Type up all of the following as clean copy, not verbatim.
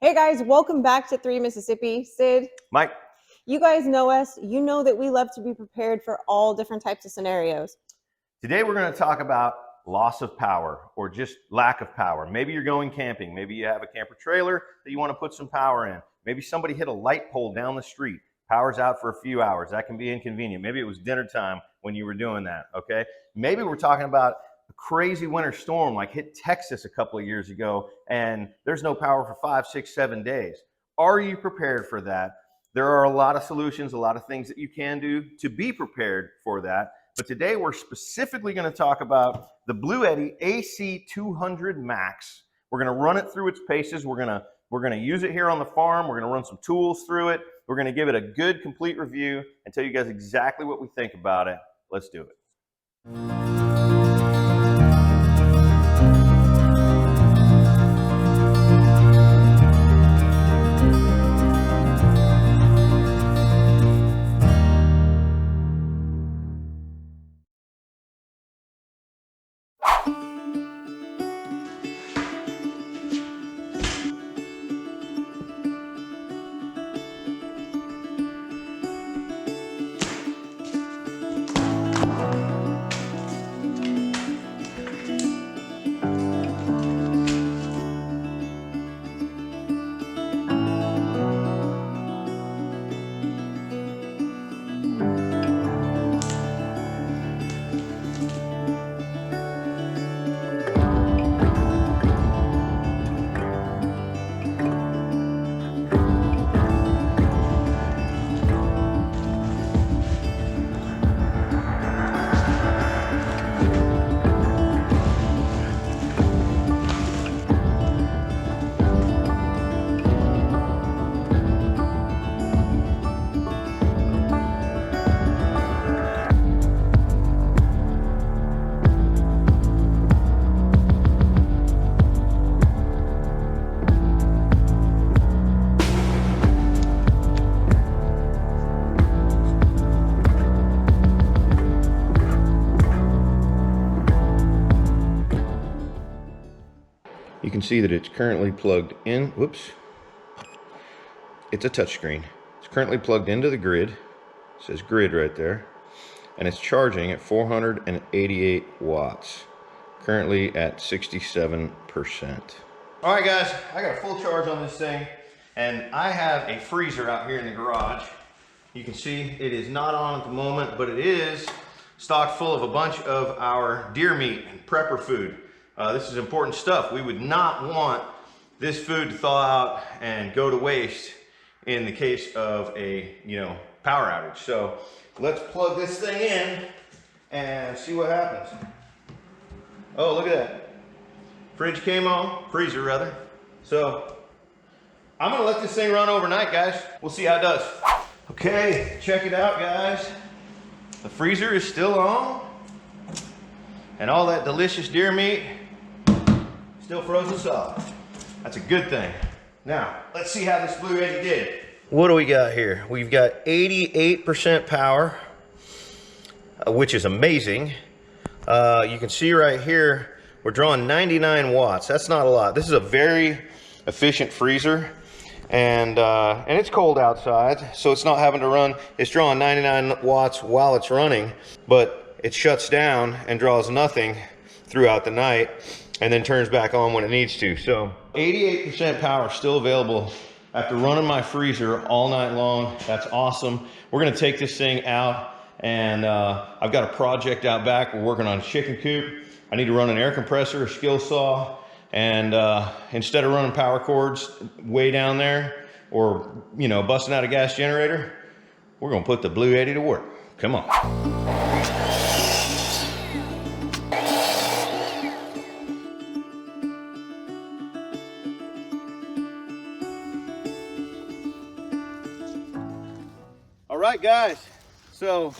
Hey guys, welcome back to 3 Mississippi. Sid, Mike. you guys know us. You know that we love to be prepared for all different types of scenarios. Today we're going to talk about loss of power or just lack of power. Maybe you're going camping. Maybe you have a camper trailer that you want to put some power in. Maybe somebody hit a light pole down the street. Power's out for a few hours. That can be inconvenient. Maybe it was dinner time when you were doing that, okay? Maybe we're talking about a crazy winter storm like hit Texas a couple of years ago and there's no power for 5, 6, 7 days. Are you prepared for that? There are a lot of solutions, a lot of things that you can do to be prepared for that. But today we're specifically going to talk about the BLUETTI AC200MAX. We're going to run it through its paces. We're going to use it here on the farm. We're going to run some tools through it. We're going to give it a good, complete review and tell you guys exactly what we think about it. Let's do it. You can see that it's currently plugged in. Whoops. It's a touchscreen. It's currently plugged into the grid. It says grid right there. And it's charging at 488 watts. Currently at 67%. All right, guys, I got a full charge on this thing. And I have a freezer out here in the garage. You can see it is not on at the moment, but it is stocked full of a bunch of our deer meat and prepper food. This is important stuff. We would not want this food to thaw out and go to waste in the case of a, power outage. So let's plug this thing in and see what happens. Oh, look at that. Fridge came on, freezer rather. So I'm gonna let this thing run overnight, guys. We'll see how it does. Okay, check it out, guys. The freezer is still on and all that delicious deer meat still frozen solid. That's a good thing. Now, let's see how this BLUETTI did. What do we got here? We've got 88% power, which is amazing. You can see right here, we're drawing 99 watts. That's not a lot. This is a very efficient freezer, and it's cold outside, so it's not having to run. It's drawing 99 watts while it's running, but it shuts down and draws nothing throughout the night, and then turns back on when it needs to. So 88% power still available after running my freezer all night long. That's awesome. We're gonna take this thing out, and I've got a project out back. We're working on a chicken coop. I need to run an air compressor, a skill saw, and instead of running power cords way down there or busting out a gas generator, we're gonna put the BLUETTI to work. Come on. All right, guys, so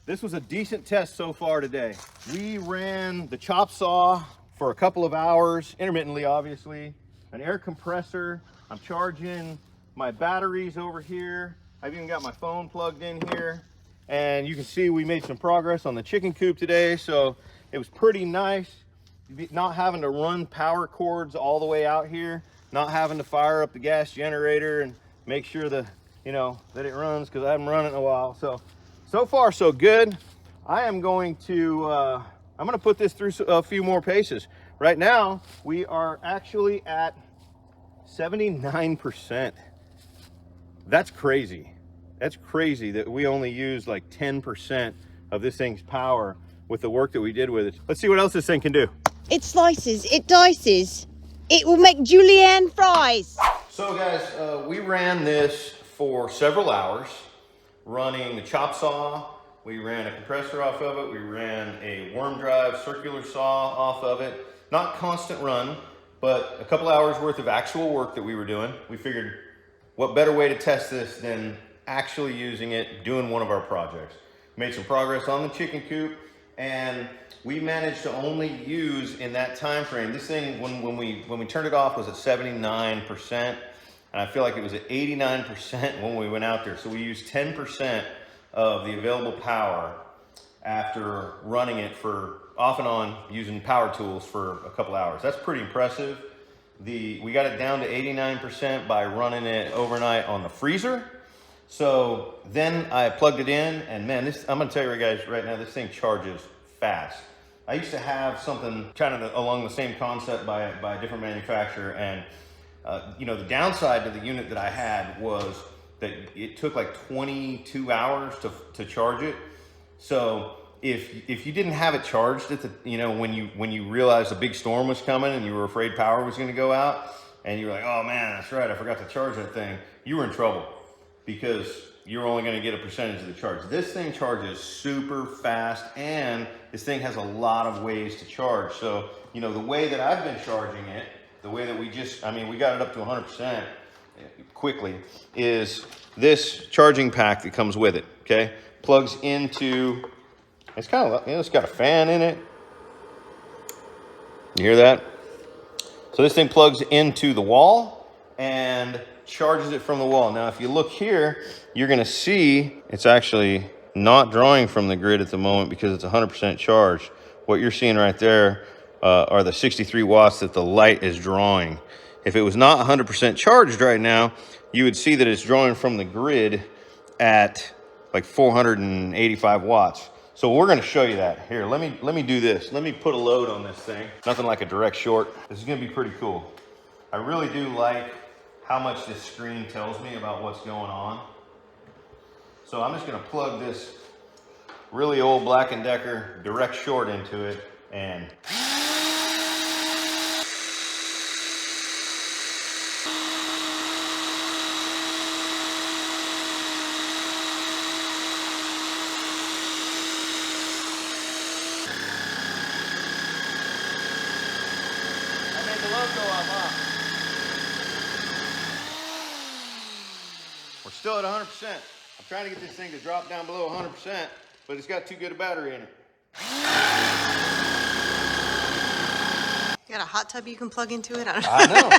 this was a decent test so far today. We ran the chop saw for a couple of hours, intermittently, obviously, an air compressor. I'm charging my batteries over here. I've even got my phone plugged in here. And you can see we made some progress on the chicken coop today. So it was pretty nice not having to run power cords all the way out here. not having to fire up the gas generator and make sure that it runs, because I haven't run it in a while. So far so good. I am going to put this through a few more paces. Right now we are actually at 79%. That's crazy. That's crazy that we only use like 10% of this thing's power with the work that we did with it. Let's see what else this thing can do. It slices, it dices. It will make julienne fries. So guys, we ran this for several hours, running the chop saw. We ran a compressor off of it. We ran a worm drive circular saw off of it. Not constant run, but a couple hours worth of actual work that we were doing. We figured, what better way to test this than actually using it, doing one of our projects. Made some progress on the chicken coop, and we managed to only use in that time frame. This thing, when we turned it off, was at 79%, and I feel like it was at 89% when we went out there. So we used 10% of the available power after running it for off and on, using power tools for a couple hours. That's pretty impressive. We got it down to 89% by running it overnight on the freezer. So then I plugged it in, and man, I'm gonna tell you guys right now, this thing charges fast. I used to have something kind of along the same concept by a different manufacturer, and the downside to the unit that I had was that it took like 22 hours to charge it. So if you didn't have it charged at the, when you realized a big storm was coming and you were afraid power was going to go out, and you were like, oh man, that's right, I forgot to charge that thing, you were in trouble, because you're only going to get a percentage of the charge. This thing charges super fast, and this thing has a lot of ways to charge. So, the way that I've been charging it, the way that we got it up to 100% quickly, is this charging pack that comes with it, okay? Plugs into, it's kind of, it's got a fan in it. You hear that? So this thing plugs into the wall and charges it from the wall. Now, if you look here, you're gonna see it's actually not drawing from the grid at the moment because it's 100% charged. What you're seeing right there are the 63 watts that the light is drawing. If it was not 100% charged right now, you would see that it's drawing from the grid at like 485 watts. So we're gonna show you that. Here, let me do this. Let me put a load on this thing. Nothing like a direct short. This is gonna be pretty cool. I really do like how much this screen tells me about what's going on. So I'm just gonna plug this really old Black & Decker direct short into it, and I made the load go up, huh? We're still at 100%. I'm trying to get this thing to drop down below 100%, but it's got too good a battery in it. You got a hot tub you can plug into it? I know.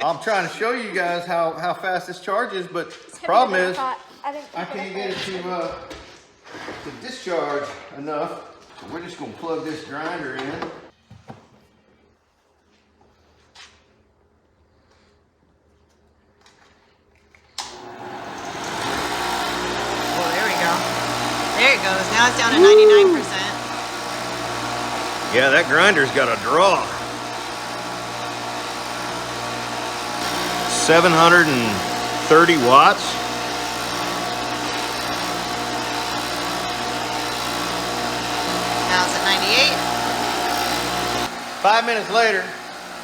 I'm trying to show you guys how fast this charges, but the problem is I can't get it to discharge enough. So we're just gonna plug this grinder in. There it goes. Now it's down to 99%. Yeah, that grinder's got a draw. 730 watts. Now it's at 98. 5 minutes later,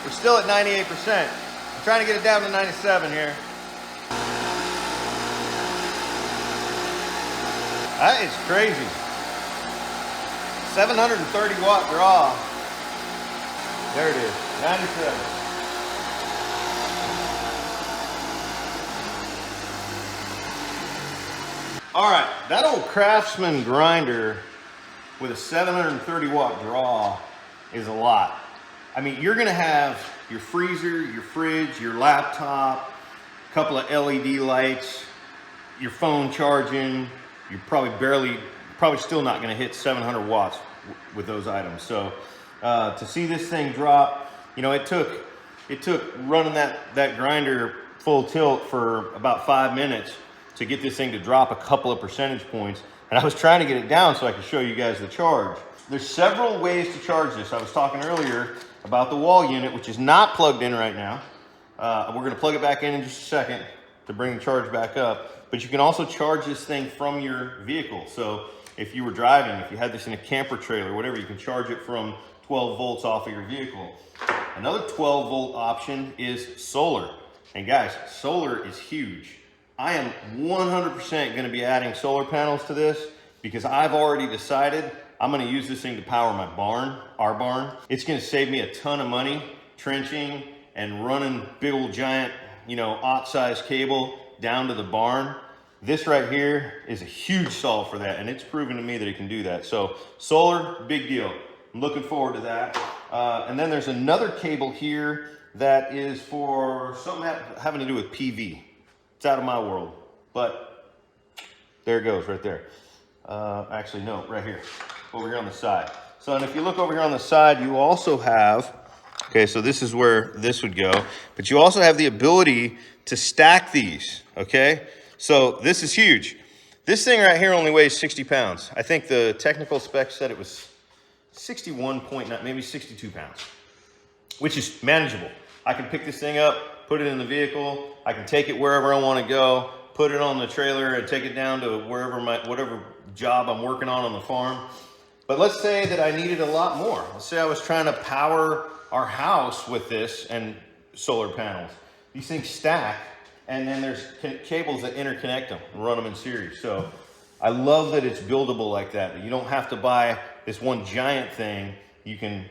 we're still at 98%. I'm trying to get it down to 97 here. That is crazy. 730 watt draw. There it is, 97. All right, that old Craftsman grinder with a 730 watt draw is a lot. I mean, you're gonna have your freezer, your fridge, your laptop, a couple of LED lights, your phone charging. You're probably still not gonna hit 700 watts with those items. So to see this thing drop, it took It took running that grinder full tilt for about 5 minutes to get this thing to drop a couple of percentage points. And I was trying to get it down so I could show you guys the charge. There's several ways to charge this. I was talking earlier about the wall unit, which is not plugged in right now. We're gonna plug it back in just a second to bring the charge back up. But you can also charge this thing from your vehicle. So if you were driving, if you had this in a camper trailer, whatever, you can charge it from 12 volts off of your vehicle. Another 12 volt option is solar. And guys, solar is huge. I am 100% gonna be adding solar panels to this because I've already decided I'm gonna use this thing to power my barn, our barn. It's gonna save me a ton of money trenching and running big old giant, aught size cable down to the barn. This right here is a huge solve for that, and it's proven to me that it can do that. So solar, big deal. I'm looking forward to that. And then there's another cable here that is for something having to do with PV. It's out of my world, but there it goes right there. Actually, no, right here, over here on the side. So, and if you look over here on the side, you also have, okay, so this is where this would go, but you also have the ability to stack these, okay? So this is huge. This thing right here only weighs 60 pounds. I think the technical specs said it was 61.9, maybe 62 pounds, which is manageable. I can pick this thing up, put it in the vehicle. I can take it wherever I want to go, put it on the trailer and take it down to wherever whatever job I'm working on the farm. But let's say that I needed a lot more. Let's say I was trying to power our house with this and solar panels. These things stack, and then there's cables that interconnect them and run them in series. So I love that it's buildable like that you don't have to buy this one giant thing. You can,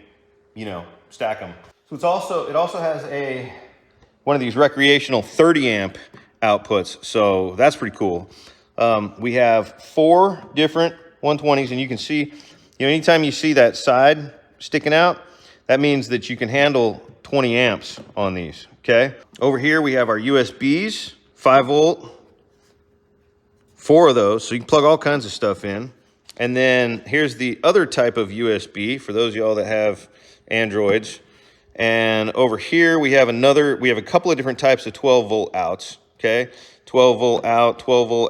stack them. So it also has one of these recreational 30 amp outputs. So that's pretty cool. We have 4 different 120s, and you can see, anytime you see that side sticking out, that means that you can handle 20 amps on these, okay? Over here we have our USBs, 5 volt, 4 of those, so you can plug all kinds of stuff in. And then here's the other type of USB for those of y'all that have Androids. And over here we have a couple of different types of 12 volt outs, okay? 12 volt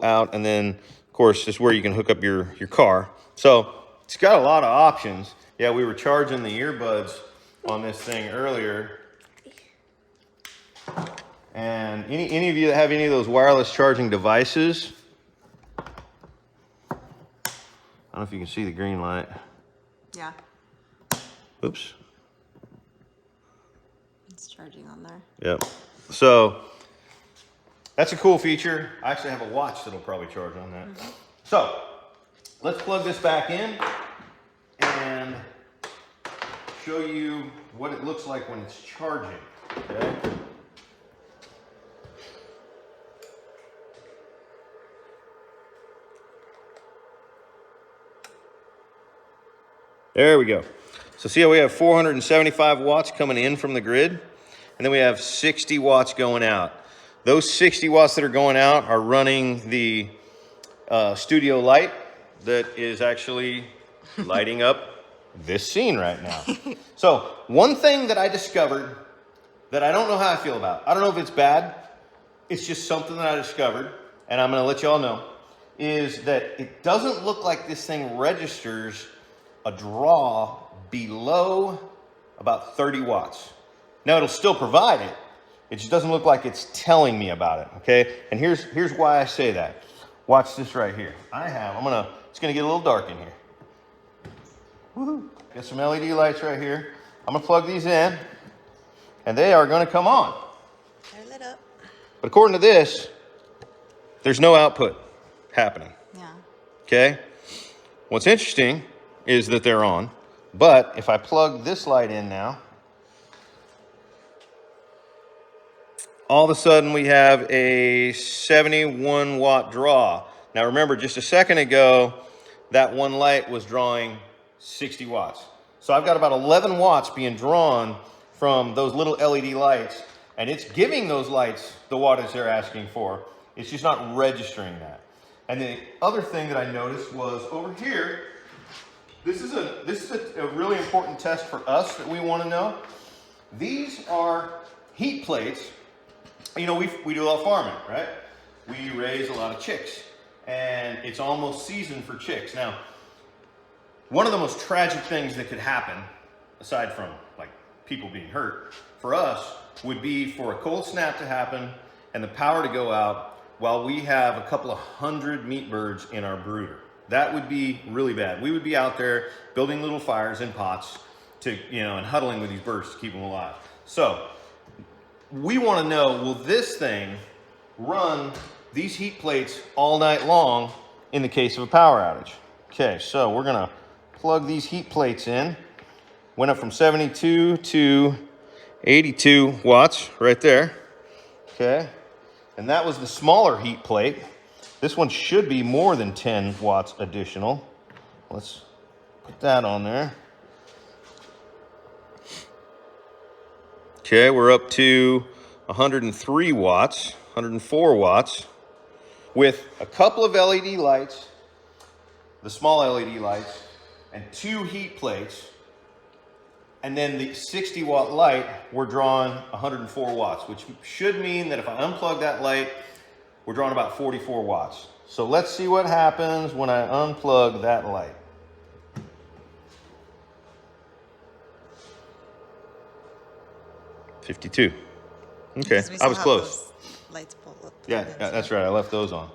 out, and then of course this is where you can hook up your car. So it's got a lot of options. Yeah, we were charging the earbuds on this thing earlier. And any of you that have any of those wireless charging devices, I don't know if you can see the green light. Yeah, Oops. it's charging on there. Yep. So that's a cool feature. I actually have a watch that'll probably charge on that. Mm-hmm. So let's plug this back in and show you what it looks like when it's charging, okay? There we go. So see how we have 475 watts coming in from the grid, and then we have 60 watts going out. Those 60 watts that are going out are running the studio light that is actually lighting up this scene right now. So one thing that I discovered that I don't know how I feel about, I don't know if it's bad, it's just something that I discovered, and I'm gonna let y'all know, is that it doesn't look like this thing registers a draw below about 30 watts. Now it'll still provide it. It just doesn't look like it's telling me about it, okay? And here's why I say that. Watch this right here. It's gonna get a little dark in here. Woohoo. Got some LED lights right here. I'm gonna plug these in, and they are gonna come on. They're lit up. But according to this, there's no output happening. Yeah. Okay? What's interesting is that they're on, but if I plug this light in now, all of a sudden we have a 71 watt draw. Now remember, just a second ago, that one light was drawing 60 watts. So I've got about 11 watts being drawn from those little LED lights, and it's giving those lights the wattage they're asking for. It's just not registering that. And the other thing that I noticed was over here, this is a really important test for us that we want to know. These are heat plates, you know, we do a lot of farming, right? We raise a lot of chicks, and it's almost season for chicks. Now, one of the most tragic things that could happen, aside from like people being hurt, for us would be for a cold snap to happen and the power to go out while we have a couple of hundred meat birds in our brooder. That would be really bad. We would be out there building little fires in pots to, you know, and huddling with these birds to keep them alive. So we want to know, will this thing run these heat plates all night long in the case of a power outage? Okay, so we're gonna plug these heat plates in. Went up from 72 to 82 watts right there. Okay, and that was the smaller heat plate. This one should be more than 10 watts additional. Let's put that on there. Okay, we're up to 103 watts, 104 watts, with a couple of LED lights, the small LED lights, and 2 heat plates. And then the 60 watt light, we're drawing 104 watts, which should mean that if I unplug that light, we're drawing about 44 watts. So let's see what happens when I unplug that light. $52. Okay, I was close. Lights pulled up. Yeah, that's right, I left those on.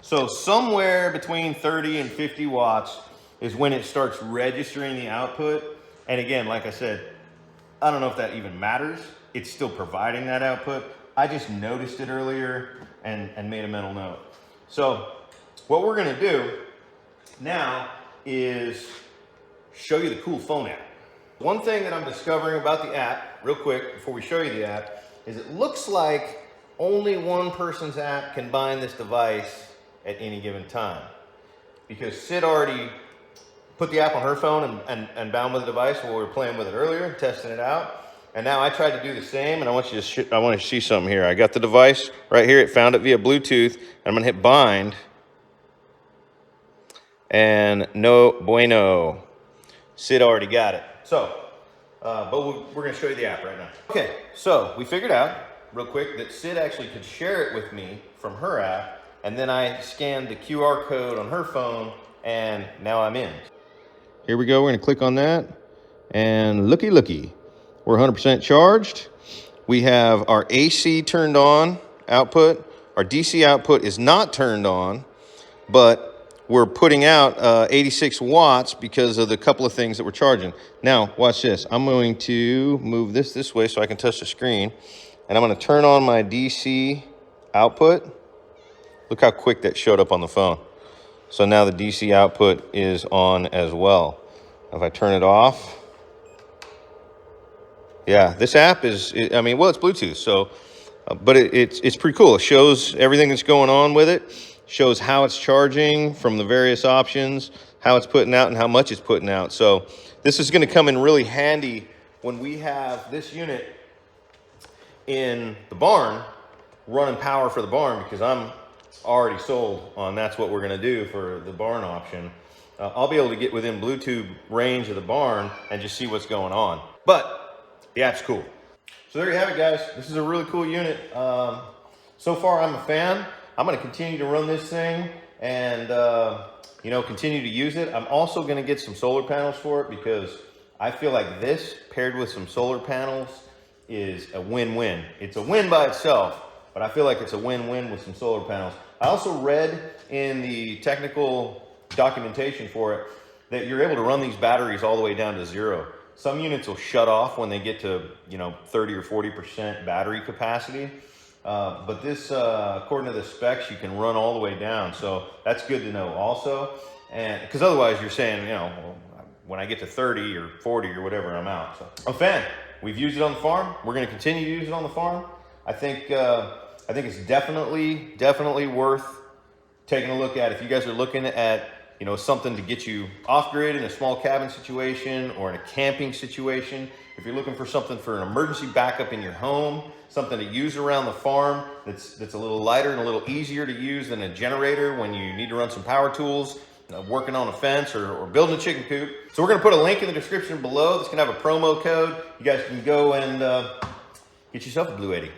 So somewhere between 30 and 50 watts is when it starts registering the output. And again, like I said, I don't know if that even matters. It's still providing that output. I just noticed it earlier and made a mental note. So what we're gonna do now is show you the cool phone app. One thing that I'm discovering about the app, real quick, before we show you the app, is it looks like only one person's app can bind this device at any given time. Because Sid already put the app on her phone and bound with the device while we were playing with it earlier, testing it out. And now I tried to do the same, and I want you to I want to see something here. I got the device right here. It found it via Bluetooth. And I'm gonna hit bind. And no bueno. Sid already got it. So, but we're gonna show you the app right now. Okay, so we figured out real quick that Sid actually could share it with me from her app, and then I scanned the QR code on her phone, and now I'm in. Here we go, we're gonna click on that, and looky, we're 100% charged. We have our AC turned on, output. Our DC output is not turned on, but we're putting out 86 watts because of the couple of things that we're charging. Now, watch this. I'm going to move this way so I can touch the screen, and I'm gonna turn on my DC output. Look how quick that showed up on the phone. So now the DC output is on as well. If I turn it off, yeah, this app is, I mean, well, it's Bluetooth, so, but it's pretty cool. It shows everything that's going on with it, shows how it's charging from the various options, how it's putting out and how much it's putting out. So this is gonna come in really handy when we have this unit in the barn running power for the barn, because I'm already sold on that's what we're gonna do for the barn option. I'll be able to get within Bluetooth range of the barn and just see what's going on. But the app's cool. So there you have it, guys. This is a really cool unit. So far, I'm a fan. I'm gonna continue to run this thing and you know, continue to use it. I'm also gonna get some solar panels for it, because I feel like this paired with some solar panels is a win-win. It's a win by itself, but I feel like it's a win-win with some solar panels. I also read in the technical documentation for it that you're able to run these batteries all the way down to 0. Some units will shut off when they get to, you know, 30 or 40% battery capacity. But this, according to the specs, you can run all the way down. So that's good to know also. And because otherwise you're saying, you know, when I get to 30 or 40 or whatever, I'm out. So I'm a fan. We've used it on the farm. We're going to continue to use it on the farm. I think it's definitely worth taking a look at. If you guys are looking at, you know, something to get you off grid in a small cabin situation or in a camping situation, if you're looking for something for an emergency backup in your home, something to use around the farm that's a little lighter and a little easier to use than a generator when you need to run some power tools, working on a fence or building a chicken coop. So we're gonna put a link in the description below that's gonna have a promo code. You guys can go and Get yourself a BLUETTI.